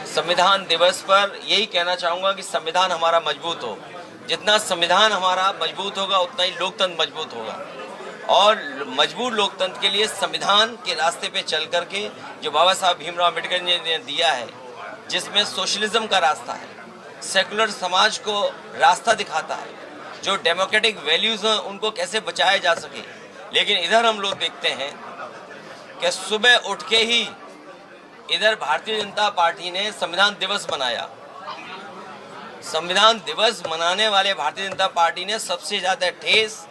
संविधान दिवस पर यही कहना चाहूँगा कि संविधान हमारा मजबूत हो। जितना संविधान हमारा मजबूत होगा उतना ही लोकतंत्र मजबूत होगा। और मजबूत लोकतंत्र के लिए संविधान के रास्ते पे चल करके जो बाबा साहब भीमराव अम्बेडकर ने दिया है, जिसमें सोशलिज्म का रास्ता है, सेकुलर समाज को रास्ता दिखाता है, जो डेमोक्रेटिक वैल्यूज़ हैं उनको कैसे बचाया जा सके। लेकिन इधर हम लोग देखते हैं कि सुबह उठ के ही इधर भारतीय जनता पार्टी ने संविधान दिवस मनाया। संविधान दिवस मनाने वाले भारतीय जनता पार्टी ने सबसे ज़्यादा ठेस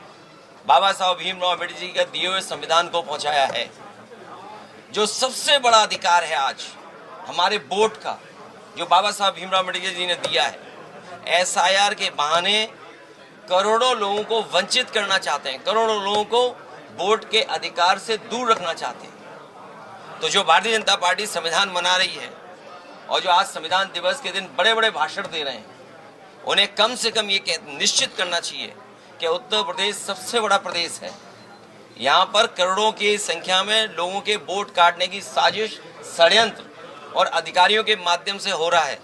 बाबा साहब भीमराव अम्बेडकर जी के दिए हुए संविधान को पहुंचाया है। जो सबसे बड़ा अधिकार है आज हमारे वोट का, जो बाबा साहब भीमराव अम्बेडकर जी ने दिया है, SIR के बहाने करोड़ों लोगों को वंचित करना चाहते हैं, करोड़ों लोगों को वोट के अधिकार से दूर रखना चाहते हैं। तो जो भारतीय जनता पार्टी संविधान मना रही है और जो आज संविधान दिवस के दिन बड़े बड़े भाषण दे रहे हैं, उन्हें कम से कम ये निश्चित करना चाहिए कि उत्तर प्रदेश सबसे बड़ा प्रदेश है। यहाँ पर करोड़ों की संख्या में लोगों के वोट काटने की साजिश, षड्यंत्र और अधिकारियों के माध्यम से हो रहा है।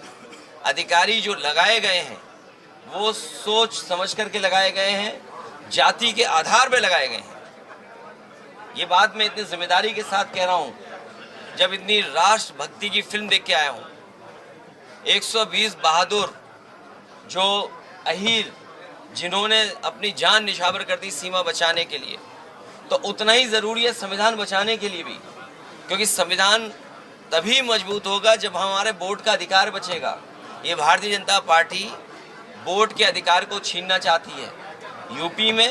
अधिकारी जो लगाए गए हैं वो सोच समझ करके लगाए गए हैं, जाति के आधार पर लगाए गए हैं। ये बात मैं इतनी जिम्मेदारी के साथ कह रहा हूँ, जब इतनी राष्ट्रभक्ति की फिल्म देख के आया हूँ। 120 बहादुर जो अहीर, जिन्होंने अपनी जान निछावर कर दी सीमा बचाने के लिए, तो उतना ही ज़रूरी है संविधान बचाने के लिए भी, क्योंकि संविधान तभी मजबूत होगा जब हमारे वोट का अधिकार बचेगा। ये भारतीय जनता पार्टी वोट के अधिकार को छीनना चाहती है। यूपी में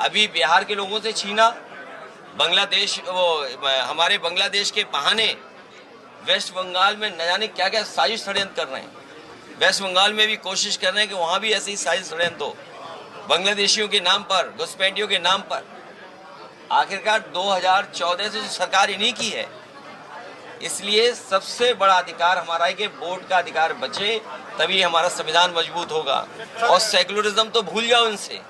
अभी बिहार के लोगों से छीना, बांग्लादेश हमारे बांग्लादेश के बहाने वेस्ट बंगाल में न जाने क्या क्या साजिश षड्यंत्र कर रहे हैं। वेस्ट बंगाल में भी कोशिश कर रहे हैं कि वहाँ भी ऐसी साजिश षड्यंत्र हो, बांग्लादेशियों के नाम पर, घुसपैठियों के नाम पर। आखिरकार 2014 से जो सरकार इन्हीं की है, इसलिए सबसे बड़ा अधिकार हमारा है कि वोट का अधिकार बचे, तभी हमारा संविधान मजबूत होगा। और सेकुलरिज्म तो भूल जाओ इनसे,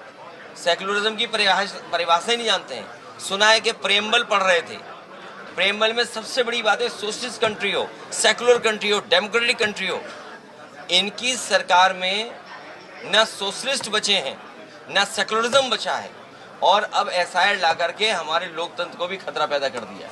सेकुलरिज्म की परिभाषा ही नहीं जानते हैं। सुना है कि प्रेम्बल पढ़ रहे थे, प्रेम्बल में सबसे बड़ी बात है सोशलिस्ट कंट्री हो, सेकुलर कंट्री हो, डेमोक्रेटिक कंट्री हो। इनकी सरकार में न सोशलिस्ट बचे हैं, न सेकुलरिज्म बचा है, और अब SIR ला करके हमारे लोकतंत्र को भी खतरा पैदा कर दिया।